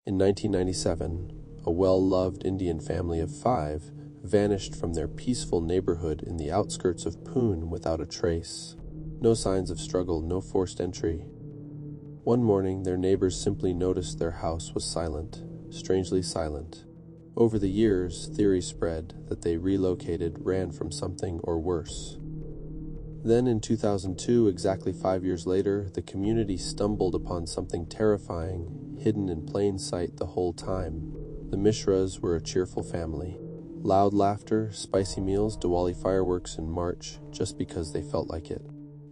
In 1997, a well-loved Indian family of 5 vanished from their peaceful neighborhood in the outskirts of Pune without a trace. No signs of struggle, no forced entry. One morning, their neighbors simply noticed their house was silent, strangely silent. Over the years, theories spread that they relocated, ran from something, or worse. Then in 2002, exactly 5 years later, the community stumbled upon something terrifying, hidden in plain sight the whole time. The Mishras were a cheerful family. Loud laughter, spicy meals, Diwali fireworks in March, just because they felt like it.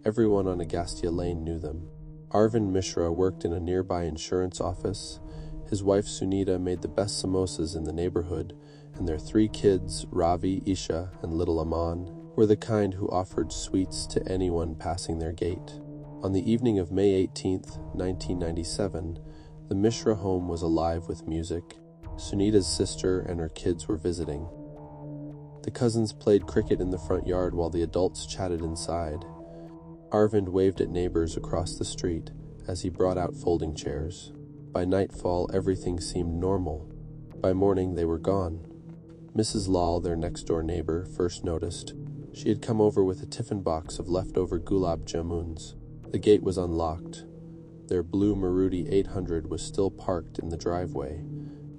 Everyone on Agastya Lane knew them. Arvind Mishra worked in a nearby insurance office. His wife Sunita made the best samosas in the neighborhood, and their 3 kids, Ravi, Isha, and little Aman, were the kind who offered sweets to anyone passing their gate. On the evening of May 18, 1997, the Mishra home was alive with music. Sunita's sister and her kids were visiting. The cousins played cricket in the front yard while the adults chatted inside. Arvind waved at neighbors across the street as he brought out folding chairs. By nightfall, everything seemed normal. By morning, they were gone. Mrs. Lal, their next-door neighbor, first noticed. She had come over with a tiffin box of leftover gulab jamuns. The gate was unlocked. Their blue Maruti 800 was still parked in the driveway.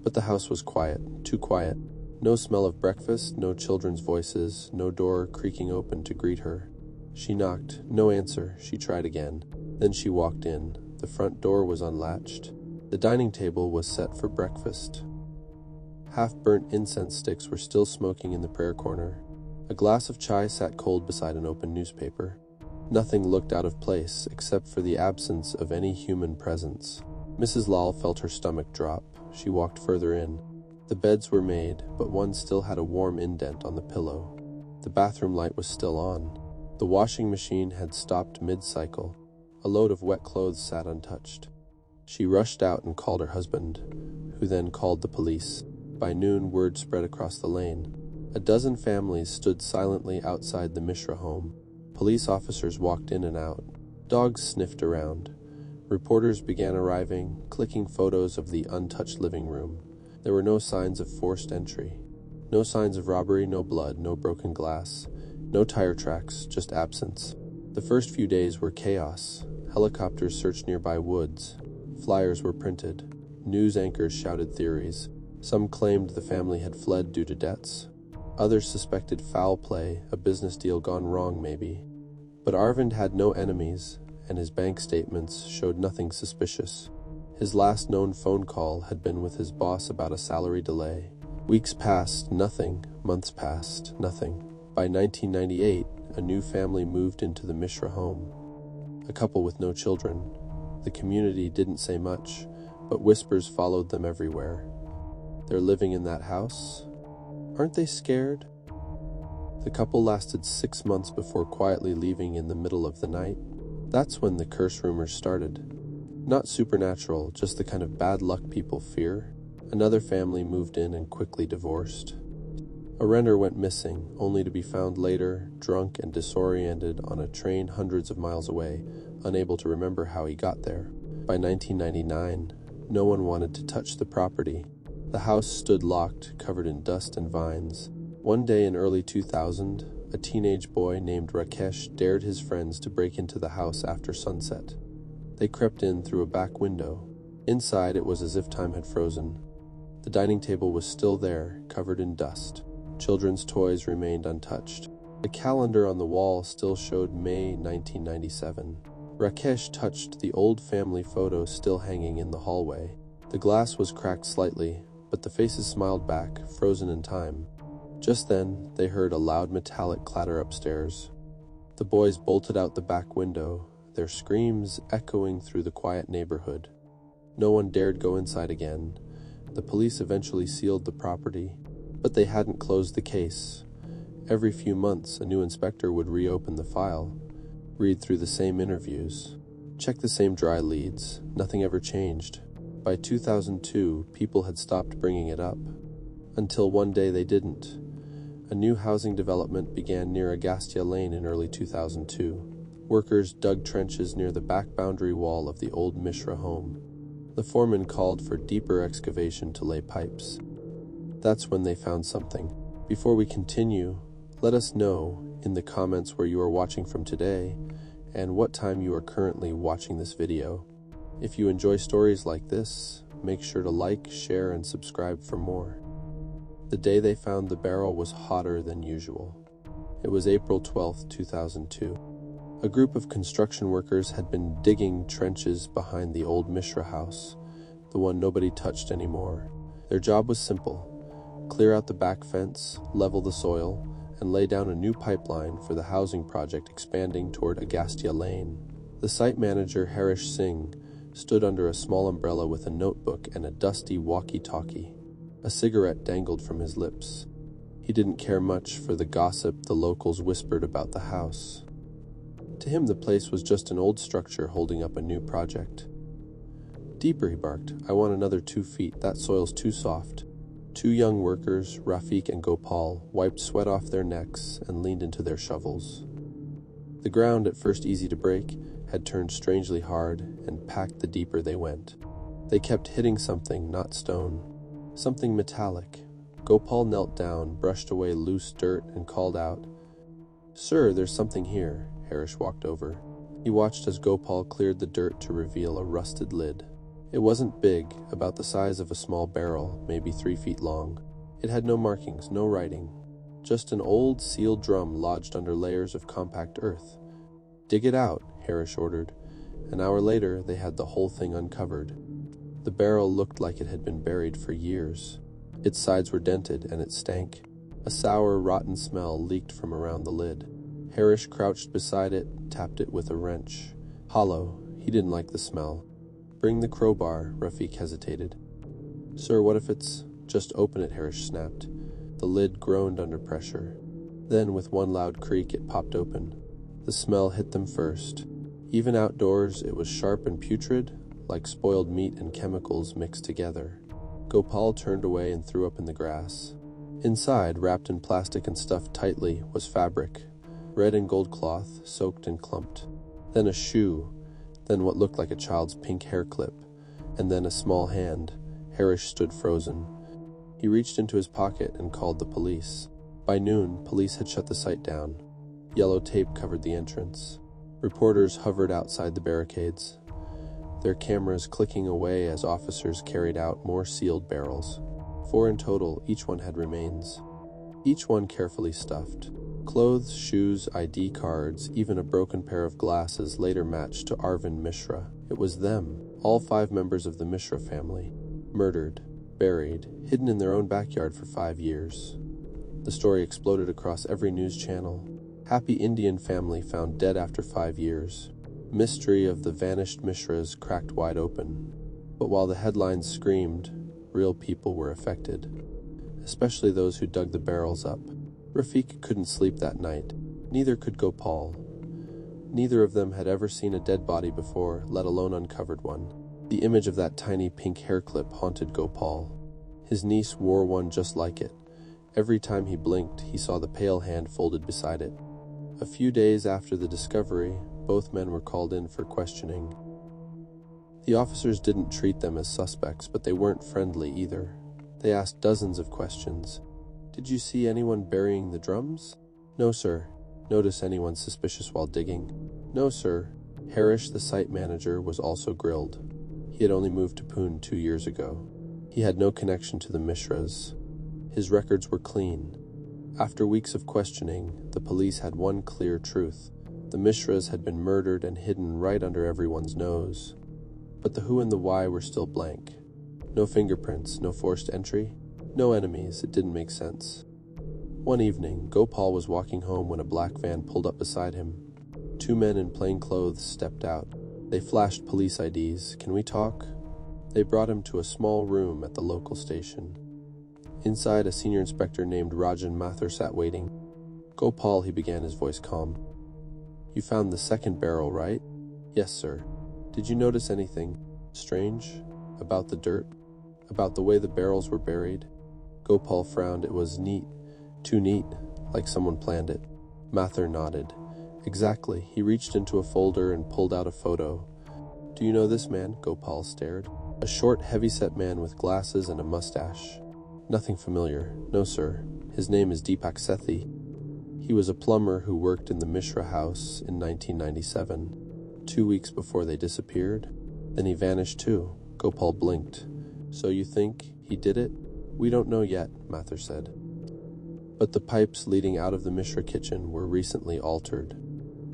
But the house was quiet, too quiet. No smell of breakfast, no children's voices, no door creaking open to greet her. She knocked, no answer. She tried again. Then she walked in. The front door was unlatched. The dining table was set for breakfast. Half-burnt incense sticks were still smoking in the prayer corner. A glass of chai sat cold beside an open newspaper. Nothing looked out of place except for the absence of any human presence. Mrs. Lal felt her stomach drop. She walked further in. The beds were made, but one still had a warm indent on the pillow. The bathroom light was still on. The washing machine had stopped mid-cycle. A load of wet clothes sat untouched. She rushed out and called her husband, who then called the police. By noon, word spread across the lane. A dozen families stood silently outside the Mishra home. Police officers walked in and out. Dogs sniffed around. Reporters began arriving, clicking photos of the untouched living room. There were no signs of forced entry. No signs of robbery, no blood, no broken glass. No tire tracks, just absence. The first few days were chaos. Helicopters searched nearby woods. Flyers were printed. News anchors shouted theories. Some claimed the family had fled due to debts. Others suspected foul play, a business deal gone wrong maybe. But Arvind had no enemies, and his bank statements showed nothing suspicious. His last known phone call had been with his boss about a salary delay. Weeks passed, nothing. Months passed, nothing. By 1998, a new family moved into the Mishra home. A couple with no children. The community didn't say much, but whispers followed them everywhere. They're living in that house? Aren't they scared? The couple lasted 6 months before quietly leaving in the middle of the night. That's when the curse rumors started. Not supernatural, just the kind of bad luck people fear. Another family moved in and quickly divorced. A renter went missing, only to be found later, drunk and disoriented on a train hundreds of miles away, unable to remember how he got there. By 1999, no one wanted to touch the property. The house stood locked, covered in dust and vines. One day in early 2000, a teenage boy named Rakesh dared his friends to break into the house after sunset. They crept in through a back window. Inside, it was as if time had frozen. The dining table was still there, covered in dust. Children's toys remained untouched. The calendar on the wall still showed May 1997. Rakesh touched the old family photo still hanging in the hallway. The glass was cracked slightly, but the faces smiled back, frozen in time. Just then, they heard a loud metallic clatter upstairs. The boys bolted out the back window, their screams echoing through the quiet neighborhood. No one dared go inside again. The police eventually sealed the property, but they hadn't closed the case. Every few months, a new inspector would reopen the file, read through the same interviews, check the same dry leads. Nothing ever changed. By 2002, people had stopped bringing it up. Until one day they didn't. A new housing development began near Agastya Lane in early 2002. Workers dug trenches near the back boundary wall of the old Mishra home. The foreman called for deeper excavation to lay pipes. That's when they found something. Before we continue, let us know in the comments where you are watching from today and what time you are currently watching this video. If you enjoy stories like this, make sure to like, share, and subscribe for more. The day they found the barrel was hotter than usual. It was April 12, 2002. A group of construction workers had been digging trenches behind the old Mishra house, the one nobody touched anymore. Their job was simple: clear out the back fence, level the soil, and lay down a new pipeline for the housing project expanding toward Agastya Lane. The site manager, Harish Singh, stood under a small umbrella with a notebook and a dusty walkie-talkie. A cigarette dangled from his lips. He didn't care much for the gossip the locals whispered about the house. To him, the place was just an old structure holding up a new project. "Deeper," he barked. "I want another 2 feet. That soil's too soft." Two young workers, Rafiq and Gopal, wiped sweat off their necks and leaned into their shovels. The ground, at first easy to break, had turned strangely hard and packed the deeper they went. They kept hitting something, not stone. Something metallic. Gopal knelt down, brushed away loose dirt, and called out, "Sir, there's something here." Harish walked over. He watched as Gopal cleared the dirt to reveal a rusted lid. It wasn't big, about the size of a small barrel, maybe 3 feet long. It had no markings, no writing. Just an old, sealed drum lodged under layers of compact earth. "Dig it out," Harish ordered. An hour later, they had the whole thing uncovered. The barrel looked like it had been buried for years. Its sides were dented, and it stank. A sour, rotten smell leaked from around the lid. Harish crouched beside it, tapped it with a wrench. Hollow. He didn't like the smell. "Bring the crowbar," Rafiq hesitated. "Sir, what if it's—" "Just open it," Harish snapped. The lid groaned under pressure. Then, with one loud creak, it popped open. The smell hit them first. Even outdoors, it was sharp and putrid, like spoiled meat and chemicals mixed together. Gopal turned away and threw up in the grass. Inside, wrapped in plastic and stuffed tightly, was fabric. Red and gold cloth, soaked and clumped. Then a shoe. Then what looked like a child's pink hair clip. And then a small hand. Harish stood frozen. He reached into his pocket and called the police. By noon, police had shut the site down. Yellow tape covered the entrance. Reporters hovered outside the barricades, their cameras clicking away as officers carried out more sealed barrels. 4 in total, each one had remains. Each one carefully stuffed. Clothes, shoes, ID cards, even a broken pair of glasses later matched to Arvind Mishra. It was them, all 5 members of the Mishra family. Murdered, buried, hidden in their own backyard for 5 years. The story exploded across every news channel. Happy Indian family found dead after 5 years. Mystery of the vanished Mishras cracked wide open. But while the headlines screamed, real people were affected, especially those who dug the barrels up. Rafiq couldn't sleep that night. Neither could Gopal. Neither of them had ever seen a dead body before, let alone uncovered one. The image of that tiny pink hair clip haunted Gopal. His niece wore one just like it. Every time he blinked, he saw the pale hand folded beside it. A few days after the discovery, both men were called in for questioning. The officers didn't treat them as suspects, but they weren't friendly either. They asked dozens of questions. "Did you see anyone burying the drums?" "No, sir." "Notice anyone suspicious while digging?" "No, sir." Harish, the site manager, was also grilled. He had only moved to Pune 2 years ago. He had no connection to the Mishras. His records were clean. After weeks of questioning, the police had one clear truth. The Mishras had been murdered and hidden right under everyone's nose. But the who and the why were still blank. No fingerprints, no forced entry, no enemies. It didn't make sense. One evening, Gopal was walking home when a black van pulled up beside him. 2 men in plain clothes stepped out. They flashed police IDs. "Can we talk?" They brought him to a small room at the local station. Inside, a senior inspector named Rajan Mathur sat waiting. "Gopal," he began, his voice calm. "You found the second barrel, right?" "Yes, sir." "Did you notice anything strange about the dirt? About the way the barrels were buried?" Gopal frowned. It was neat. Too neat, like someone planned it. Mathur nodded. "Exactly." He reached into a folder and pulled out a photo. "Do you know this man?" Gopal stared. A short, heavy-set man with glasses and a mustache. Nothing familiar. No, sir. His name is Deepak Sethi. He was a plumber who worked in the Mishra house in 1997, 2 weeks before they disappeared. Then he vanished too. Gopal blinked. So you think he did it? We don't know yet, Mathur said. But the pipes leading out of the Mishra kitchen were recently altered.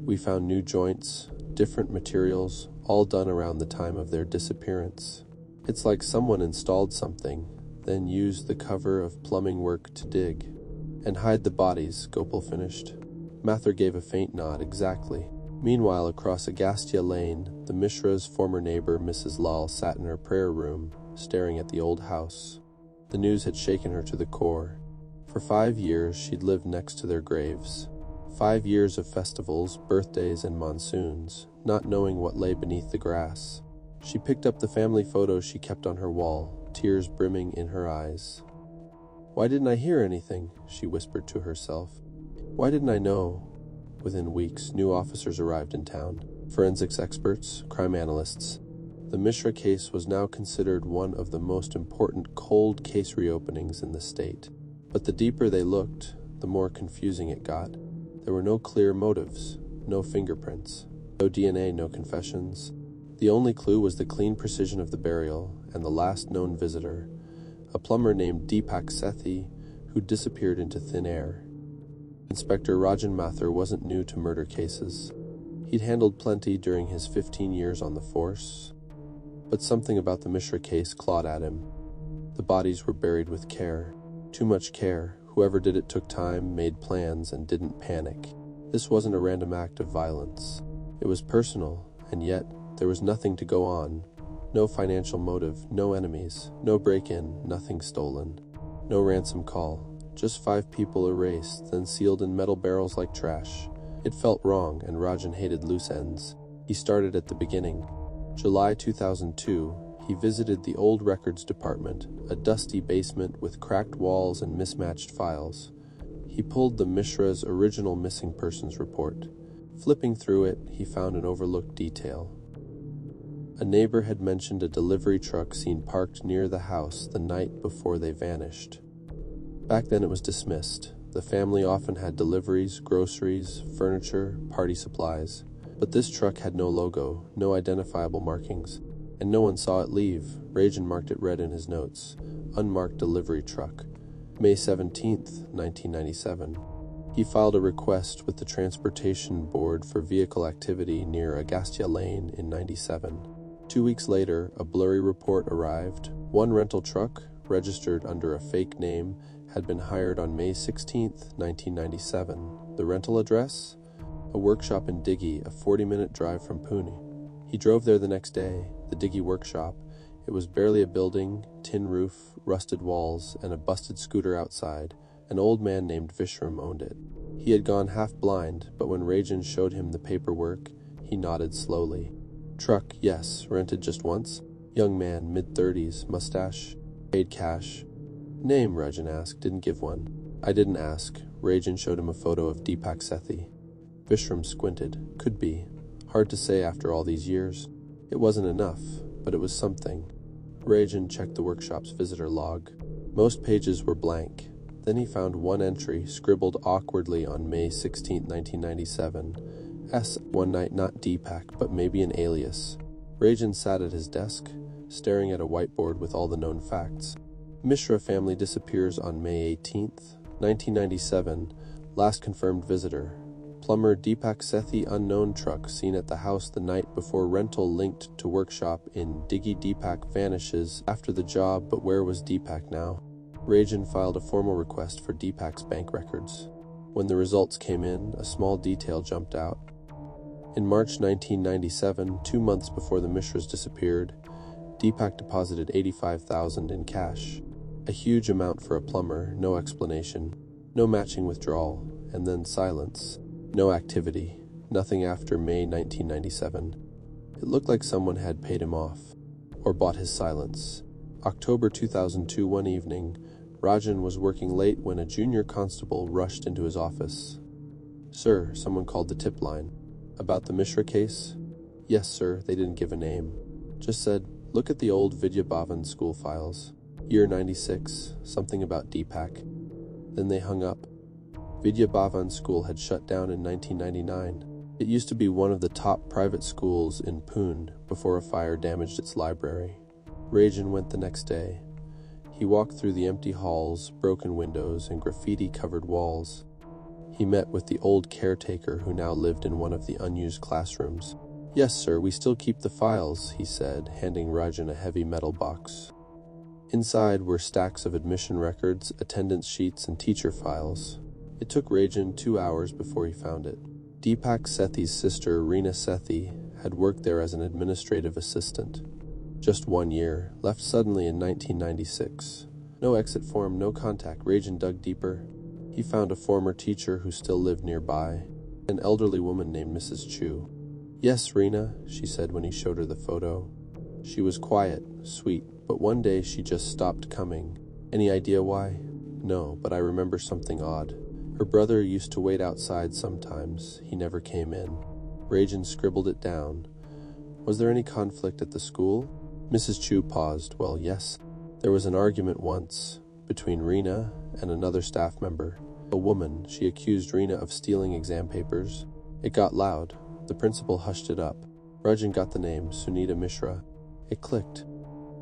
We found new joints, different materials, all done around the time of their disappearance. It's like someone installed something, then used the cover of plumbing work to dig. And hide the bodies, Gopal finished. Mathur gave a faint nod. Exactly. Meanwhile, across Agastya Lane, the Mishra's former neighbor, Mrs. Lal, sat in her prayer room, staring at the old house. The news had shaken her to the core. For 5 years, she'd lived next to their graves. 5 years of festivals, birthdays, and monsoons, not knowing what lay beneath the grass. She picked up the family photos she kept on her wall, tears brimming in her eyes. Why didn't I hear anything? She whispered to herself. Why didn't I know? Within weeks, new officers arrived in town. Forensics experts, crime analysts. The Mishra case was now considered one of the most important cold case reopenings in the state. But the deeper they looked, the more confusing it got. There were no clear motives, no fingerprints, no DNA, no confessions. The only clue was the clean precision of the burial and the last known visitor, a plumber named Deepak Sethi, who disappeared into thin air. Inspector Rajan Mathur wasn't new to murder cases. He'd handled plenty during his 15 years on the force. But something about the Mishra case clawed at him. The bodies were buried with care. Too much care. Whoever did it took time, made plans, and didn't panic. This wasn't a random act of violence. It was personal, and yet there was nothing to go on. No financial motive, no enemies, no break-in, nothing stolen. No ransom call. Just 5 people erased, then sealed in metal barrels like trash. It felt wrong, and Rajan hated loose ends. He started at the beginning. July 2002, he visited the old records department, a dusty basement with cracked walls and mismatched files. He pulled the Mishra's original missing persons report. Flipping through it, he found an overlooked detail. A neighbor had mentioned a delivery truck seen parked near the house the night before they vanished. Back then it was dismissed. The family often had deliveries, groceries, furniture, party supplies. But this truck had no logo, no identifiable markings, and no one saw it leave. Rajan marked it red in his notes. Unmarked delivery truck. May 17th, 1997. He filed a request with the Transportation Board for vehicle activity near Agastya Lane in 97. 2 weeks later, a blurry report arrived. One rental truck, registered under a fake name, had been hired on May 16th, 1997. The rental address? A workshop in Diggy, a 40-minute drive from Pune. He drove there the next day, the Diggy workshop. It was barely a building, tin roof, rusted walls, and a busted scooter outside. An old man named Vishram owned it. He had gone half blind, but when Rajan showed him the paperwork, he nodded slowly. Truck, yes, rented just once. Young man, mid-30s, mustache, paid cash. Name, Rajan asked, didn't give one. I didn't ask. Rajan showed him a photo of Deepak Sethi. Vishram squinted. Could be. Hard to say after all these years. It wasn't enough, but it was something. Rajan checked the workshop's visitor log. Most pages were blank. Then he found one entry, scribbled awkwardly on May 16, 1997. One night, not Deepak, but maybe an alias. Rajan sat at his desk, staring at a whiteboard with all the known facts. Mishra family disappears on May 18, 1997. Last confirmed visitor. Plumber Deepak Sethi, unknown truck seen at the house the night before, rental linked to workshop in Diggy. Deepak vanishes after the job, but where was Deepak now? Rajan filed a formal request for Deepak's bank records. When the results came in, a small detail jumped out. In March 1997, 2 months before the Mishras disappeared, Deepak deposited $85,000 in cash. A huge amount for a plumber, no explanation, no matching withdrawal, and then silence. No activity, nothing after May 1997. It looked like someone had paid him off, or bought his silence. October 2002, one evening, Rajan was working late when a junior constable rushed into his office. Sir, someone called the tip line. About the Mishra case? Yes, sir, they didn't give a name. Just said, Look at the old Vidya Bhavan school files. Year 96, something about Deepak. Then they hung up. Vidya Bhavan school had shut down in 1999. It used to be one of the top private schools in Pune before a fire damaged its library. Rajan went the next day. He walked through the empty halls, broken windows, and graffiti-covered walls. He met with the old caretaker who now lived in one of the unused classrooms. "Yes, sir, we still keep the files," he said, handing Rajan a heavy metal box. Inside were stacks of admission records, attendance sheets, and teacher files. It took Rajan 2 hours before he found it. Deepak Sethi's sister, Reena Sethi, had worked there as an administrative assistant. Just 1 year, left suddenly in 1996. No exit form, no contact. Rajan dug deeper. He found a former teacher who still lived nearby, an elderly woman named Mrs. Chu. "Yes, Reena," she said when he showed her the photo. She was quiet, sweet, but one day she just stopped coming. Any idea why? No, but I remember something odd. Her brother used to wait outside sometimes. He never came in. Rajan scribbled it down. Was there any conflict at the school? Mrs. Chu paused. Well, yes. There was an argument once between Reena and another staff member. A woman. She accused Reena of stealing exam papers. It got loud. The principal hushed it up. Rajan got the name, Sunita Mishra. It clicked.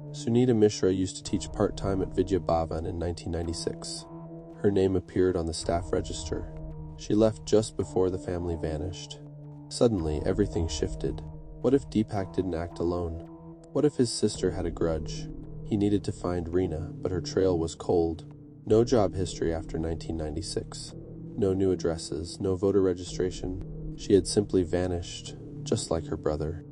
Sunita Mishra used to teach part-time at Vidya Bhavan in 1996. Her name appeared on the staff register. She left just before the family vanished. Suddenly, everything shifted. What if Deepak didn't act alone? What if his sister had a grudge? He needed to find Reena, but her trail was cold. No job history after 1996. No new addresses, no voter registration. She had simply vanished, just like her brother.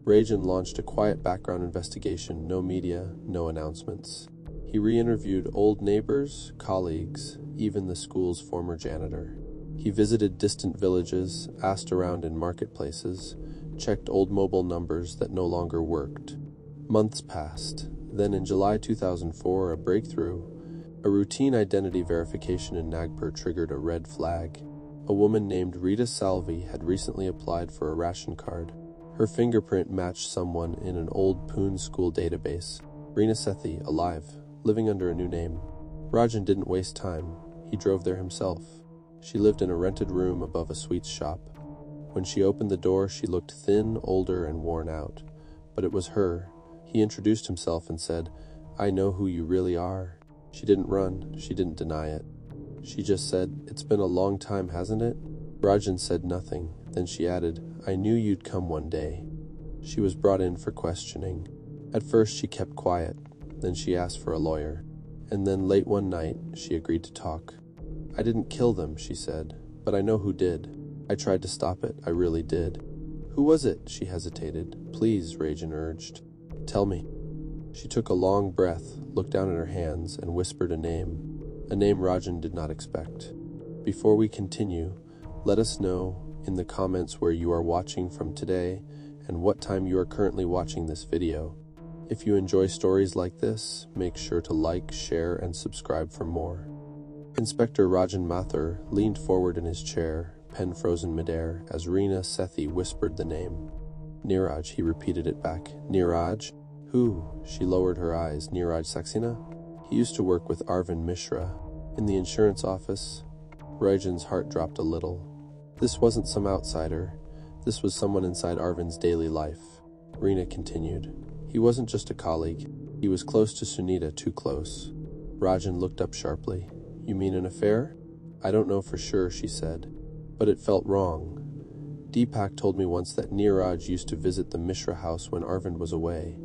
Rajan launched a quiet background investigation, no media, no announcements. He re-interviewed old neighbors, colleagues, even the school's former janitor. He visited distant villages, asked around in marketplaces, checked old mobile numbers that no longer worked. Months passed. Then in July 2004, a breakthrough. A routine identity verification in Nagpur triggered a red flag. A woman named Rita Salvi had recently applied for a ration card. Her fingerprint matched someone in an old Pune school database. Reena Sethi, alive, living under a new name. Rajan didn't waste time. He drove there himself. She lived in a rented room above a sweets shop. When she opened the door, she looked thin, older, and worn out. But it was her. He introduced himself and said, "I know who you really are." She didn't run. She didn't deny it. She just said, "It's been a long time, hasn't it?" Rajan said nothing. Then she added, "I knew you'd come one day." She was brought in for questioning. At first, she kept quiet. Then she asked for a lawyer. And then late one night, she agreed to talk. "I didn't kill them," she said, "but I know who did. I tried to stop it. I really did." "Who was it?" She hesitated. "Please," Rajan urged. "Tell me." She took a long breath, looked down at her hands, and whispered a name Rajan did not expect. Before we continue, let us know in the comments where you are watching from today and what time you are currently watching this video. If you enjoy stories like this, make sure to like, share, and subscribe for more. Inspector Rajan Mathur leaned forward in his chair, pen frozen midair, as Reena Sethi whispered the name. "Neeraj," he repeated it back. "Neeraj? Who?" She lowered her eyes. "Neeraj Saxena? He used to work with Arvind Mishra in the insurance office." Rajan's heart dropped a little. This wasn't some outsider. This was someone inside Arvind's daily life. Reena continued. "He wasn't just a colleague. He was close to Sunita, too close." Rajan looked up sharply. "You mean an affair?" "I don't know for sure," she said, "but it felt wrong. Deepak told me once that Neeraj used to visit the Mishra house when Arvind was away.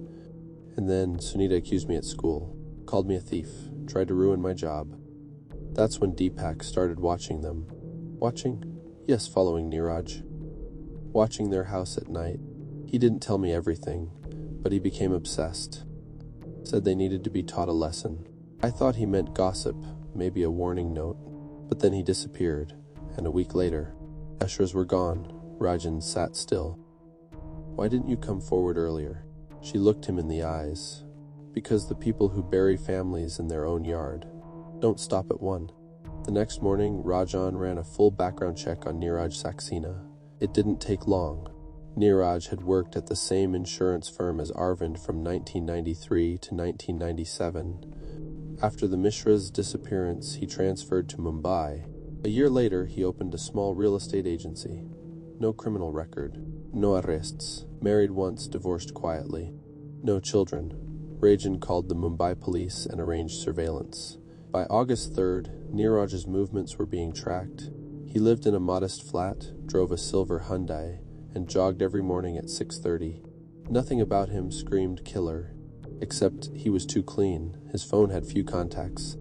And then Sunita accused me at school, called me a thief, tried to ruin my job. That's when Deepak started watching them." "Watching?" "Yes, following Neeraj. Watching their house at night. He didn't tell me everything, but he became obsessed. Said they needed to be taught a lesson. I thought he meant gossip, maybe a warning note. But then he disappeared, and a week later, Eshras were gone." Rajan sat still. "Why didn't you come forward earlier?" She looked him in the eyes. "Because the people who bury families in their own yard don't stop at one." The next morning, Rajan ran a full background check on Neeraj Saxena. It didn't take long. Neeraj had worked at the same insurance firm as Arvind from 1993 to 1997. After the Mishra's disappearance, he transferred to Mumbai. A year later, he opened a small real estate agency. No criminal record. No arrests. Married once, divorced quietly. No children. Rajan called the Mumbai police and arranged surveillance. By August 3rd, Neeraj's movements were being tracked. He lived in a modest flat, drove a silver Hyundai, and jogged every morning at 6:30. Nothing about him screamed killer, except he was too clean. His phone had few contacts.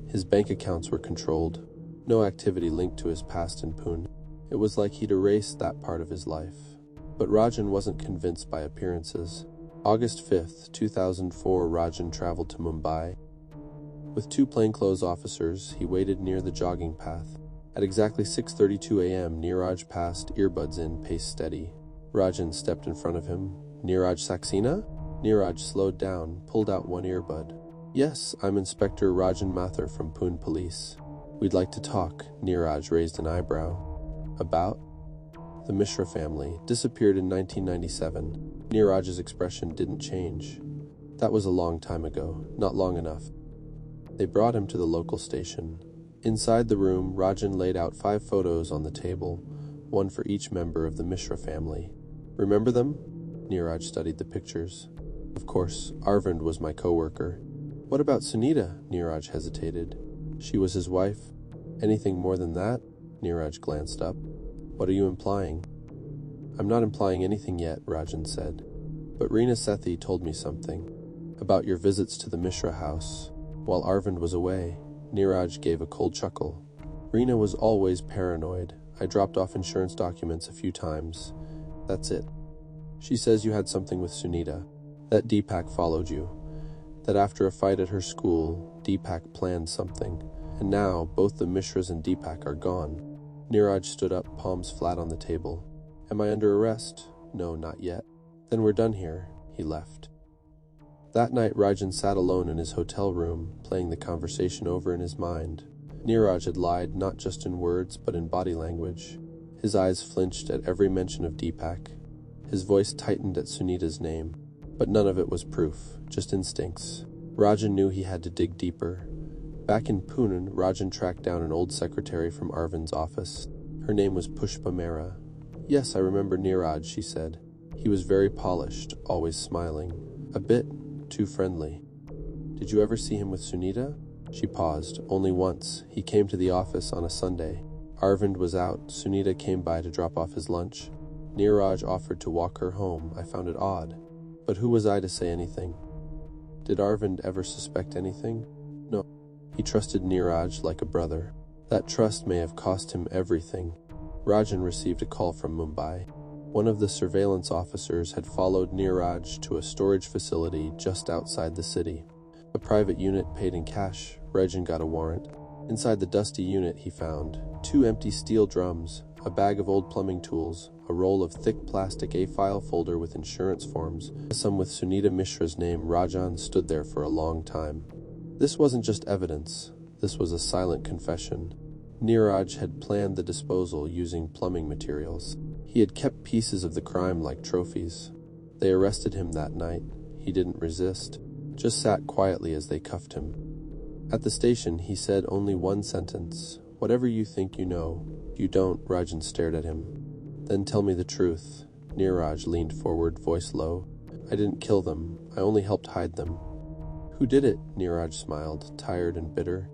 His bank accounts were controlled. No activity linked to his past in Pune. It was like he'd erased that part of his life. But Rajan wasn't convinced by appearances. August 5th, 2004, Rajan traveled to Mumbai. With two plainclothes officers, he waited near the jogging path. At exactly 6:32 a.m., Neeraj passed, earbuds in, pace steady. Rajan stepped in front of him. "Neeraj Saxena?" Neeraj slowed down, pulled out one earbud. "Yes, I'm Inspector Rajan Mathur from Pune Police. We'd like to talk." Neeraj raised an eyebrow. "About?" "The Mishra family disappeared in 1997. Neeraj's expression didn't change. "That was a long time ago, not long enough." They brought him to the local station. Inside the room, Rajan laid out 5 photos on the table, one for each member of the Mishra family. "Remember them?" Neeraj studied the pictures. "Of course, Arvind was my co-worker." "What about Sunita?" Neeraj hesitated. "She was his wife." "Anything more than that?" Neeraj glanced up. "What are you implying?" "I'm not implying anything yet," Rajan said. "But Reena Sethi told me something. About your visits to the Mishra house. While Arvind was away." Neeraj gave a cold chuckle. "Reena was always paranoid. I dropped off insurance documents a few times. That's it. She says you had something with Sunita. That Deepak followed you. That after a fight at her school, Deepak planned something. And now, both the Mishras and Deepak are gone." Neeraj stood up, palms flat on the table. "Am I under arrest?" "No, not yet." "Then we're done here." He left. That night, Rajan sat alone in his hotel room, playing the conversation over in his mind. Neeraj had lied not just in words, but in body language. His eyes flinched at every mention of Deepak. His voice tightened at Sunita's name. But none of it was proof, just instincts. Rajan knew he had to dig deeper. Back in Pune, Rajan tracked down an old secretary from Arvind's office. Her name was Pushpa Mehra. "Yes, I remember Neeraj," she said. "He was very polished, always smiling. A bit too friendly." "Did you ever see him with Sunita?" She paused. "Only once. He came to the office on a Sunday. Arvind was out. Sunita came by to drop off his lunch. Neeraj offered to walk her home. I found it odd. But who was I to say anything?" "Did Arvind ever suspect anything?" "No. He trusted Neeraj like a brother. That trust may have cost him everything." Rajan received a call from Mumbai. One of the surveillance officers had followed Neeraj to a storage facility just outside the city. A private unit paid in cash. Rajan got a warrant. Inside the dusty unit, he found 2 empty steel drums, a bag of old plumbing tools, a roll of thick plastic A-file folder with insurance forms. Some with Sunita Mishra's name. Rajan stood there for a long time. This wasn't just evidence. This was a silent confession. Neeraj had planned the disposal using plumbing materials. He had kept pieces of the crime like trophies. They arrested him that night. He didn't resist, just sat quietly as they cuffed him. At the station, he said only one sentence. "Whatever you think you know, you don't." Rajan stared at him. "Then tell me the truth." Neeraj leaned forward, voice low. "I didn't kill them. I only helped hide them." "Who did it?" Neeraj smiled, tired and bitter.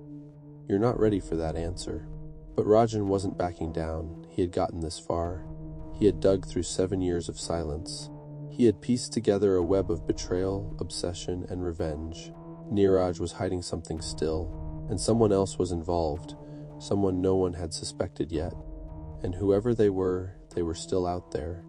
"You're not ready for that answer." But Rajan wasn't backing down. He had gotten this far. He had dug through 7 years of silence. He had pieced together a web of betrayal, obsession, and revenge. Neeraj was hiding something still, and someone else was involved, someone no one had suspected yet. And whoever they were still out there.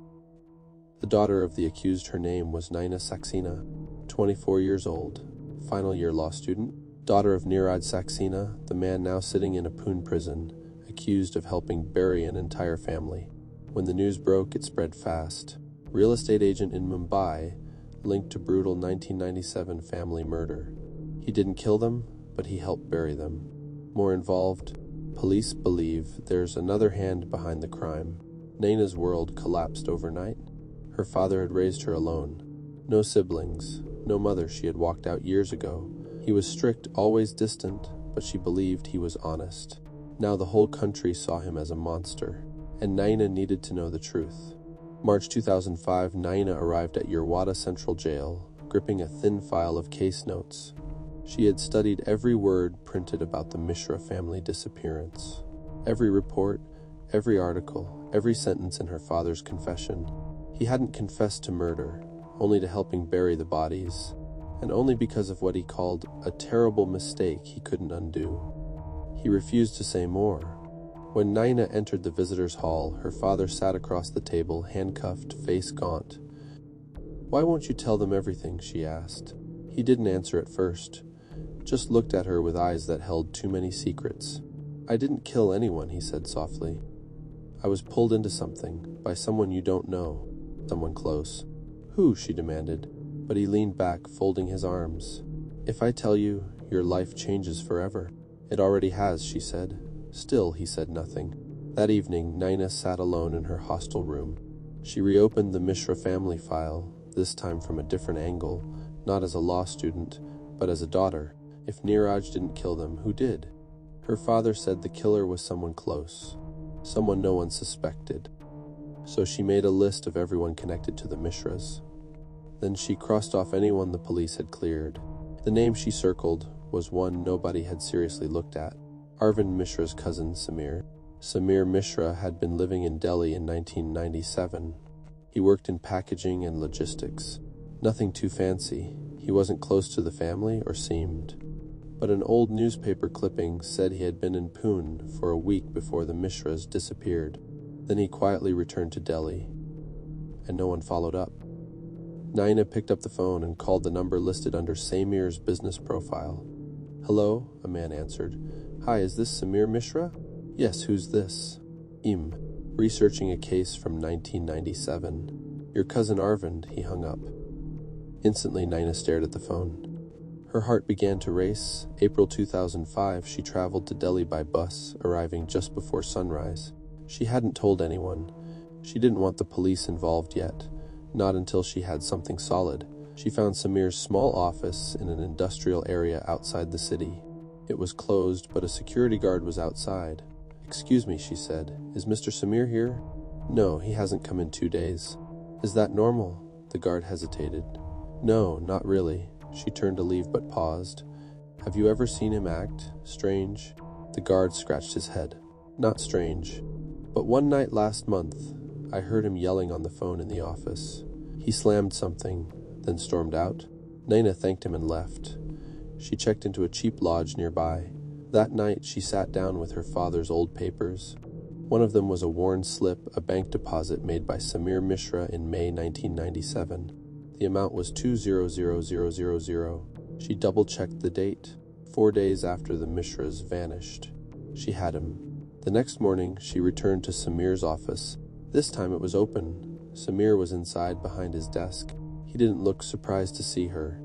The daughter of the accused, her name was Naina Saxena, 24 years old, final year law student, daughter of Neeraj Saxena, the man now sitting in a Pune prison, accused of helping bury an entire family. When the news broke, it spread fast. Real estate agent in Mumbai, linked to brutal 1997 family murder. He didn't kill them, but he helped bury them. More involved, police believe there's another hand behind the crime. Naina's world collapsed overnight. Her father had raised her alone. No siblings, no mother. She had walked out years ago. He was strict, always distant, but she believed he was honest. Now the whole country saw him as a monster, and Naina needed to know the truth. March 2005, Naina arrived at Yerwada Central Jail, gripping a thin file of case notes. She had studied every word printed about the Mishra family disappearance. Every report, every article, every sentence in her father's confession. He hadn't confessed to murder, only to helping bury the bodies, and only because of what he called a terrible mistake he couldn't undo. He refused to say more. When Naina entered the visitors' hall, her father sat across the table, handcuffed, face gaunt. "Why won't you tell them everything?" she asked. He didn't answer at first, just looked at her with eyes that held too many secrets. "I didn't kill anyone," he said softly. "I was pulled into something, by someone you don't know, someone close." "Who?" she demanded, but he leaned back, folding his arms. "If I tell you, your life changes forever." "It already has," she said. Still, he said nothing. That evening, Naina sat alone in her hostel room. She reopened the Mishra family file, this time from a different angle, not as a law student, but as a daughter. If Neeraj didn't kill them, who did? Her father said the killer was someone close, someone no one suspected. So she made a list of everyone connected to the Mishras. Then she crossed off anyone the police had cleared. The name she circled was one nobody had seriously looked at. Arvind Mishra's cousin, Samir. Samir Mishra had been living in Delhi in 1997. He worked in packaging and logistics. Nothing too fancy. He wasn't close to the family, or seemed. But an old newspaper clipping said he had been in Pune for a week before the Mishras disappeared. Then he quietly returned to Delhi, and no one followed up. Naina picked up the phone and called the number listed under Samir's business profile. "Hello," a man answered. "Hi, is this Samir Mishra?" "Yes, who's this?" "Researching a case from 1997. Your cousin Arvind," he hung up. Instantly, Naina stared at the phone. Her heart began to race. April 2005, she traveled to Delhi by bus, arriving just before sunrise. She hadn't told anyone. She didn't want the police involved yet, not until she had something solid. She found Samir's small office in an industrial area outside the city. It was closed, but a security guard was outside. "Excuse me," she said. "Is Mr. Samir here?" "No, he hasn't come in 2 days." "Is that normal?" The guard hesitated. "No, not really." She turned to leave but paused. "Have you ever seen him act strange?" The guard scratched his head. "Not strange. But one night last month, I heard him yelling on the phone in the office. He slammed something, then stormed out." Naina thanked him and left. She checked into a cheap lodge nearby. That night, she sat down with her father's old papers. One of them was a worn slip, a bank deposit made by Samir Mishra in May 1997. The amount was 200000. She double-checked the date, 4 days after the Mishras vanished. She had him. The next morning, she returned to Samir's office. This time it was open. Samir was inside behind his desk. He didn't look surprised to see her.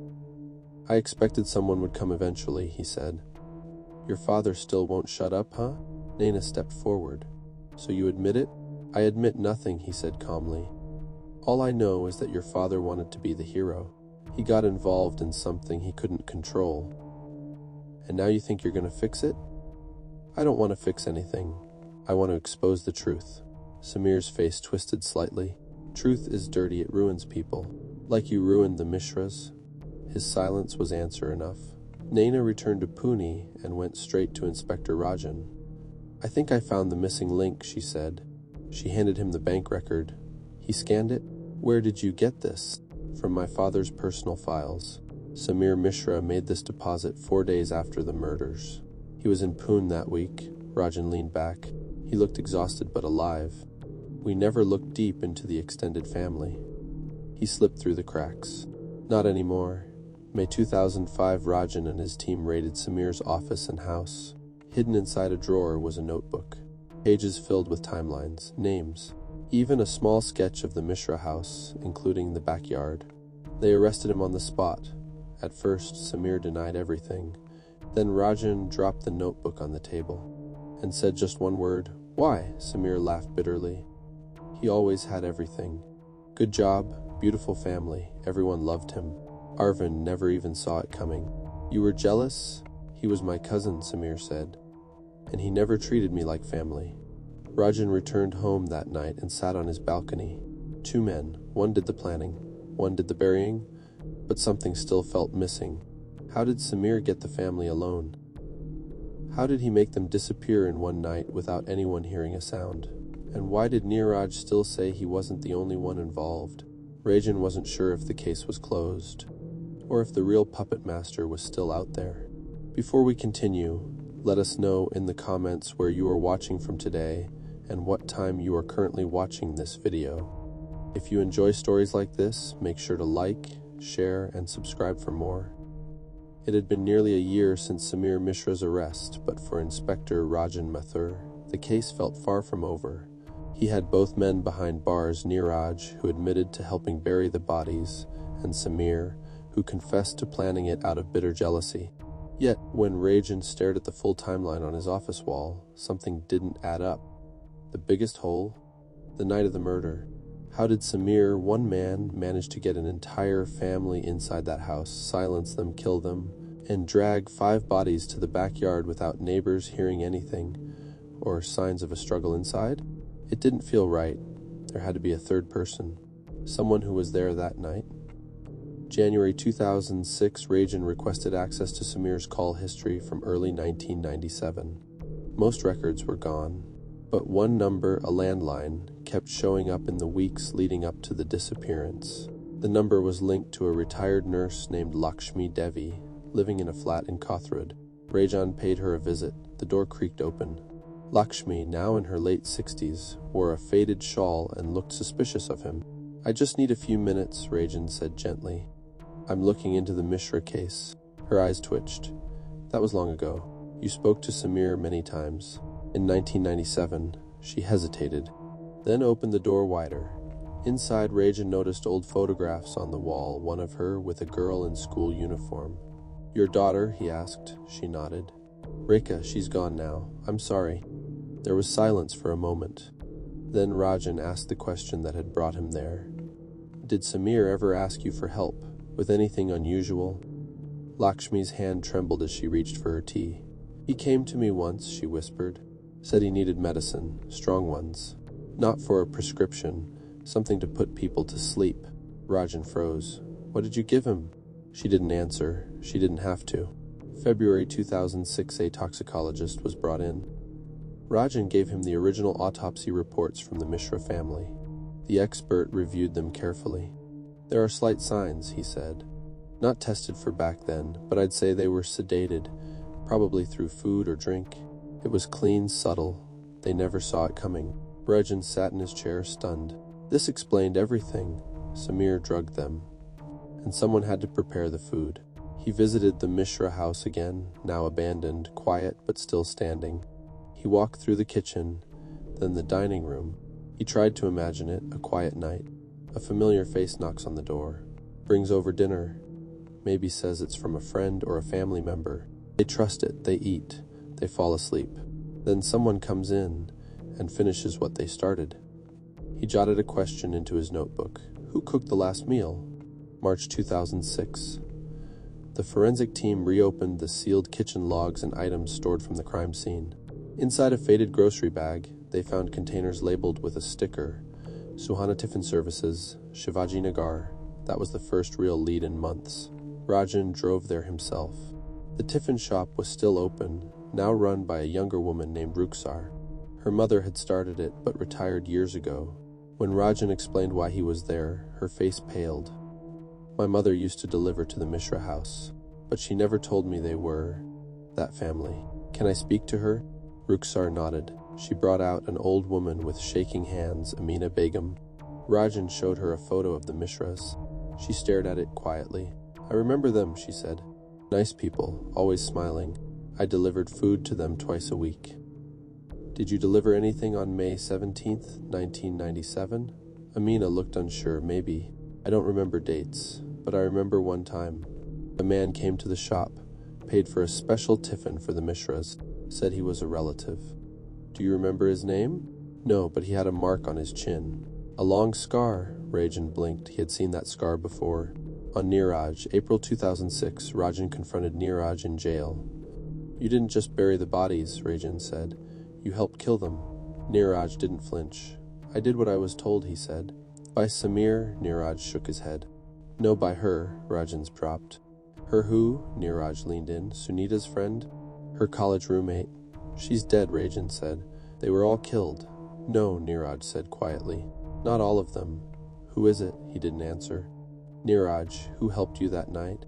"I expected someone would come eventually," he said. "Your father still won't shut up, huh?" Naina stepped forward. "So you admit it?" "I admit nothing," he said calmly. "All I know is that your father wanted to be the hero. He got involved in something he couldn't control. And now you think you're going to fix it?" "I don't want to fix anything. I want to expose the truth." Samir's face twisted slightly. "Truth is dirty, it ruins people. Like you ruined the Mishras." His silence was answer enough. Naina returned to Pune and went straight to Inspector Rajan. "I think I found the missing link," she said. She handed him the bank record. He scanned it. "Where did you get this?" "From my father's personal files. Samir Mishra made this deposit 4 days after the murders. He was in Pune that week." Rajan leaned back. He looked exhausted but alive. "We never looked deep into the extended family." He slipped through the cracks. "Not anymore." May 2005, Rajan and his team raided Samir's office and house. Hidden inside a drawer was a notebook. Pages filled with timelines, names, even a small sketch of the Mishra house, including the backyard. They arrested him on the spot. At first, Samir denied everything. Then Rajan dropped the notebook on the table and said just one word, "Why?" Samir laughed bitterly. "He always had everything. Good job, beautiful family, everyone loved him. Arvind never even saw it coming. You were jealous? He was my cousin, Samir said, and he never treated me like family. Rajan returned home that night and sat on his balcony. Two men, one did the planning, one did the burying, but something still felt missing. How did Samir get the family alone? How did he make them disappear in one night without anyone hearing a sound? And why did Neeraj still say he wasn't the only one involved? Rajan wasn't sure if the case was closed, or if the real puppet master was still out there. Before we continue, let us know in the comments where you are watching from today and what time you are currently watching this video. If you enjoy stories like this, make sure to like, share, and subscribe for more. It had been nearly a year since Samir Mishra's arrest, but for Inspector Rajan Mathur, the case felt far from over. He had both men behind bars, Neeraj, who admitted to helping bury the bodies, and Samir, who confessed to planning it out of bitter jealousy. Yet, when Rajan stared at the full timeline on his office wall, something didn't add up. The biggest hole? The night of the murder. How did Samir, one man, manage to get an entire family inside that house, silence them, kill them, and drag 5 bodies to the backyard without neighbors hearing anything, or signs of a struggle inside? It didn't feel right. There had to be a third person, someone who was there that night. January 2006, Rajan requested access to Samir's call history from early 1997. Most records were gone, but one number, a landline, kept showing up in the weeks leading up to the disappearance. The number was linked to a retired nurse named Lakshmi Devi, living in a flat in Kothrud. Rajan paid her a visit. The door creaked open. Lakshmi, now in her late 60s, wore a faded shawl and looked suspicious of him. I just need a few minutes, Rajan said gently. I'm looking into the Mishra case. Her eyes twitched. That was long ago. You spoke to Samir many times. In 1997, she hesitated, then opened the door wider. Inside, Rajan noticed old photographs on the wall, one of her with a girl in school uniform. Your daughter, he asked. She nodded. Rekha, she's gone now. I'm sorry. There was silence for a moment. Then Rajan asked the question that had brought him there. Did Samir ever ask you for help, with anything unusual? Lakshmi's hand trembled as she reached for her tea. He came to me once, she whispered. Said he needed medicine, strong ones. Not for a prescription, something to put people to sleep. Rajan froze. What did you give him? She didn't answer. She didn't have to. February 2006, a toxicologist was brought in. Rajan gave him the original autopsy reports from the Mishra family. The expert reviewed them carefully. There are slight signs, he said. Not tested for back then, but I'd say they were sedated, probably through food or drink. It was clean, subtle. They never saw it coming. Rajan sat in his chair, stunned. This explained everything. Samir drugged them, and someone had to prepare the food. He visited the Mishra house again, now abandoned, quiet but still standing. He walked through the kitchen, then the dining room. He tried to imagine it, a quiet night. A familiar face knocks on the door. Brings over dinner. Maybe says it's from a friend or a family member. They trust it, they eat, they fall asleep. Then someone comes in and finishes what they started. He jotted a question into his notebook. Who cooked the last meal? March 2006. The forensic team reopened the sealed kitchen logs and items stored from the crime scene. Inside a faded grocery bag, they found containers labeled with a sticker. Suhana Tiffin Services, Shivaji Nagar. That was the first real lead in months. Rajan drove there himself. The tiffin shop was still open, now run by a younger woman named Ruksar. Her mother had started it, but retired years ago. When Rajan explained why he was there, her face paled. My mother used to deliver to the Mishra house, but she never told me they were that family. Can I speak to her? Ruksar nodded. She brought out an old woman with shaking hands, Amina Begum. Rajan showed her a photo of the Mishras. She stared at it quietly. I remember them, she said. Nice people, always smiling. I delivered food to them twice a week. Did you deliver anything on May 17th, 1997? Amina looked unsure, maybe. I don't remember dates, but I remember one time. A man came to the shop, paid for a special tiffin for the Mishras, said he was a relative. Do you remember his name? No, but he had a mark on his chin. A long scar, Rajan blinked. He had seen that scar before. On Neeraj, April 2006, Rajan confronted Neeraj in jail. "You didn't just bury the bodies," Rajan said. "You helped kill them." Neeraj didn't flinch. "I did what I was told," he said. "By Samir?" Neeraj shook his head. "No, by her," Rajan's dropped. "Her who?" Neeraj leaned in. "Sunita's friend? Her college roommate." "She's dead," Rajan said. "They were all killed." "No," Neeraj said quietly. "Not all of them." "Who is it?" He didn't answer. "Neeraj, who helped you that night?"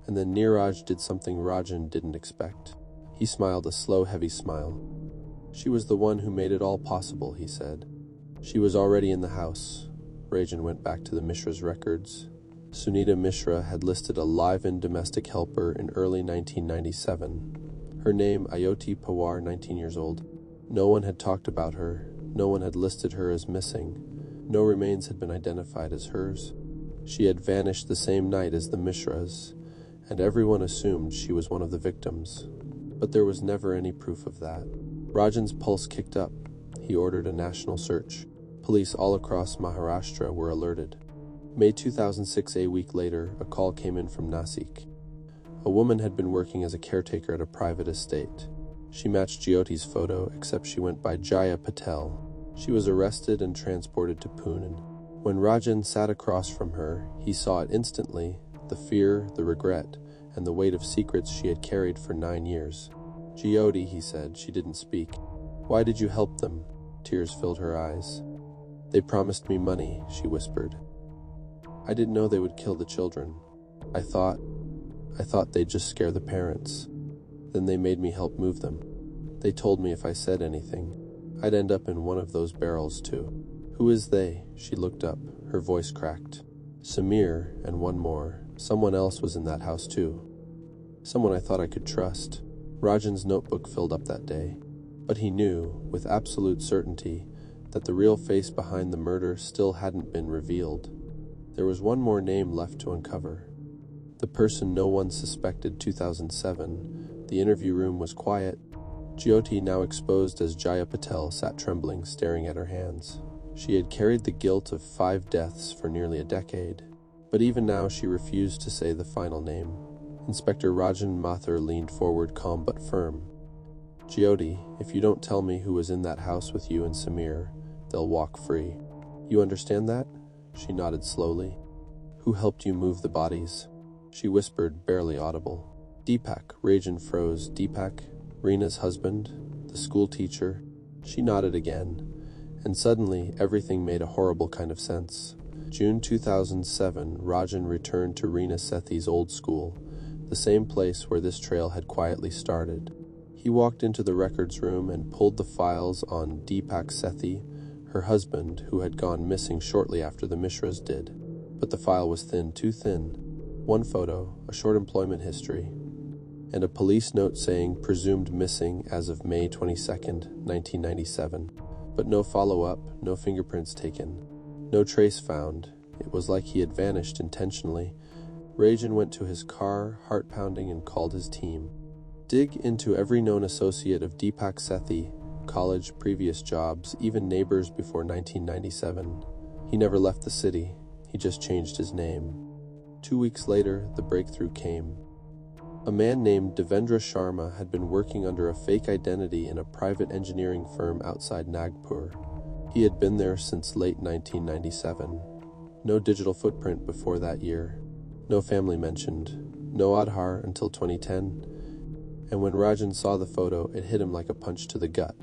And then Neeraj did something Rajan didn't expect. He smiled a slow, heavy smile. "She was the one who made it all possible," he said. "She was already in the house." Rajan went back to the Mishra's records. Sunita Mishra had listed a live-in domestic helper in early 1997. Her name, Ayoti Pawar, 19 years old. No one had talked about her. No one had listed her as missing. No remains had been identified as hers. She had vanished the same night as the Mishras, and everyone assumed she was one of the victims. But there was never any proof of that. Rajan's pulse kicked up. He ordered a national search. Police all across Maharashtra were alerted. May 2006, a week later, a call came in from Nasik. A woman had been working as a caretaker at a private estate. She matched Jyoti's photo, except she went by Jaya Patel. She was arrested and transported to Pune. When Rajan sat across from her, he saw it instantly, the fear, the regret, and the weight of secrets she had carried for 9 years. "Jyoti," he said. She didn't speak. "Why did you help them?" Tears filled her eyes. "They promised me money," she whispered. "I didn't know they would kill the children. I thought they'd just scare the parents. Then they made me help move them. They told me if I said anything, I'd end up in one of those barrels too." "Who is they?" She looked up. Her voice cracked. "Samir and one more. Someone else was in that house too. Someone I thought I could trust." Rajan's notebook filled up that day. But he knew, with absolute certainty, that the real face behind the murder still hadn't been revealed. There was one more name left to uncover. The person no one suspected. 2007. The interview room was quiet. Jyoti, now exposed as Jaya Patel, sat trembling, staring at her hands. She had carried the guilt of 5 deaths for nearly a decade. But even now she refused to say the final name. Inspector Rajan Mathur leaned forward, calm but firm. "Jyoti, if you don't tell me who was in that house with you and Samir, they'll walk free. You understand that?" She nodded slowly. "Who helped you move the bodies?" She whispered, barely audible. "Deepak." Rajan froze. "Deepak? Reena's husband? The school teacher?" She nodded again. And suddenly, everything made a horrible kind of sense. June 2007, Rajan returned to Reena Sethi's old school, the same place where this trail had quietly started. He walked into the records room and pulled the files on Deepak Sethi, her husband, who had gone missing shortly after the Mishras did. But the file was thin, too thin. One photo, a short employment history, and a police note saying presumed missing as of May 22, 1997. But no follow-up, no fingerprints taken, no trace found. It was like he had vanished intentionally. Rajan went to his car, heart pounding, and called his team. Dig into every known associate of Deepak Sethi, college, previous jobs, even neighbors before 1997. He never left the city. He just changed his name. 2 weeks later, the breakthrough came. A man named Devendra Sharma had been working under a fake identity in a private engineering firm outside Nagpur. He had been there since late 1997. No digital footprint before that year. No family mentioned. No Aadhaar until 2010. And when Rajan saw the photo, it hit him like a punch to the gut.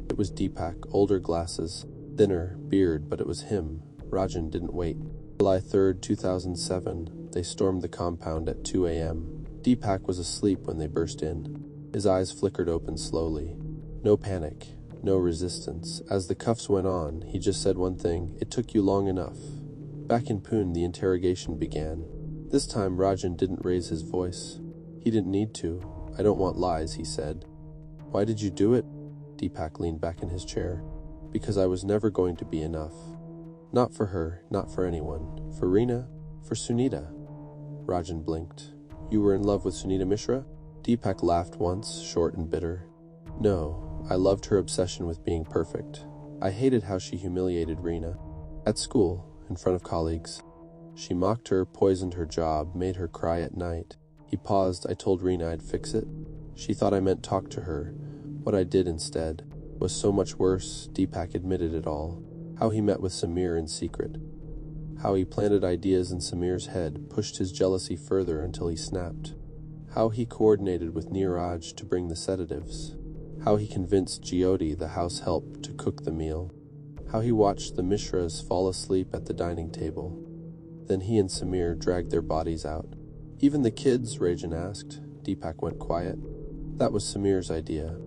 It was Deepak, older glasses, thinner, beard, but it was him. Rajan didn't wait. July 3rd, 2007, they stormed the compound at 2 a.m. Deepak was asleep when they burst in. His eyes flickered open slowly. No panic, no resistance. As the cuffs went on, he just said one thing: "It took you long enough." Back in Pune, the interrogation began. This time, Rajan didn't raise his voice. He didn't need to. "I don't want lies," he said. "Why did you do it?" Deepak leaned back in his chair. "Because I was never going to be enough. Not for her, not for anyone. For Reena, for Sunita." Rajan blinked. "You were in love with Sunita Mishra?" Deepak laughed once, short and bitter. "No, I loved her obsession with being perfect. I hated how she humiliated Reena. At school, in front of colleagues. She mocked her, poisoned her job, made her cry at night. He paused. I told Rena I'd fix it. She thought I meant talk to her. What I did instead was so much worse. Deepak admitted it all. How he met with Samir in secret. How he planted ideas in Samir's head, pushed his jealousy further until he snapped. How he coordinated with Neeraj to bring the sedatives. How he convinced Jyoti, the house help, to cook the meal. How he watched the Mishras fall asleep at the dining table. Then he and Samir dragged their bodies out. Even the kids, Rajan asked. Deepak went quiet. That was Samir's idea.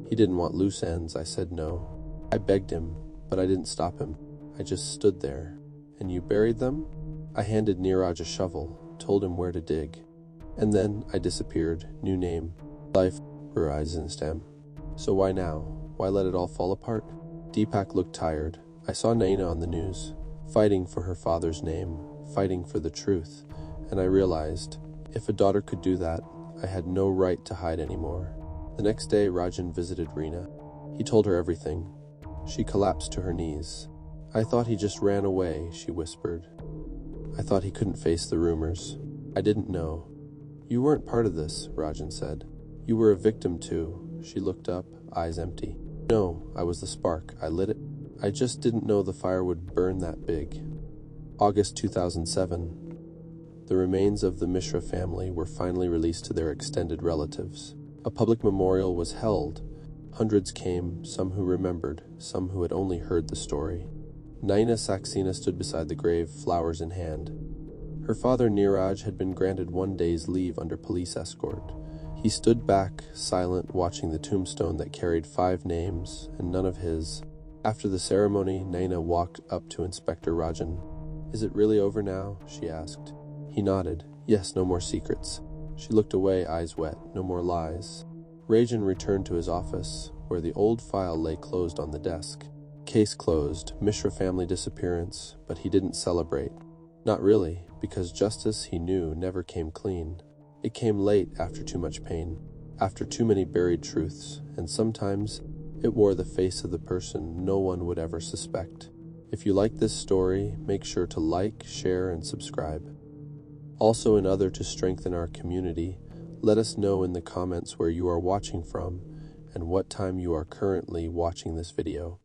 He didn't want loose ends. I said no. I begged him, but I didn't stop him. I just stood there. And you buried them? I handed Neeraj a shovel, told him where to dig. And then I disappeared. New name. Life. Horizonstam. So why now? Why let it all fall apart? Deepak looked tired. I saw Naina on the news, fighting for her father's name, fighting for the truth. And I realized, if a daughter could do that, I had no right to hide anymore. The next day, Rajan visited Reena. He told her everything. She collapsed to her knees. I thought he just ran away, she whispered. I thought he couldn't face the rumors. I didn't know. You weren't part of this, Rajan said. You were a victim too. She looked up, eyes empty. No, I was the spark. I lit it. I just didn't know the fire would burn that big. August 2007. The remains of the Mishra family were finally released to their extended relatives. A public memorial was held. Hundreds came, some who remembered, some who had only heard the story. Naina Saxena stood beside the grave, flowers in hand. Her father Neeraj had been granted 1 day's leave under police escort. He stood back, silent, watching the tombstone that carried 5 names, and none of his. After the ceremony, Naina walked up to Inspector Rajan. Is it really over now? She asked. He nodded. Yes, no more secrets. She looked away, eyes wet. No more lies. Rajan returned to his office, where the old file lay closed on the desk. Case closed, Mishra family disappearance, but he didn't celebrate. Not really, because justice, he knew, never came clean. It came late after too much pain, after too many buried truths, and sometimes it wore the face of the person no one would ever suspect. If you like this story, make sure to like, share, and subscribe. Also, in order to strengthen our community, let us know in the comments where you are watching from and what time you are currently watching this video.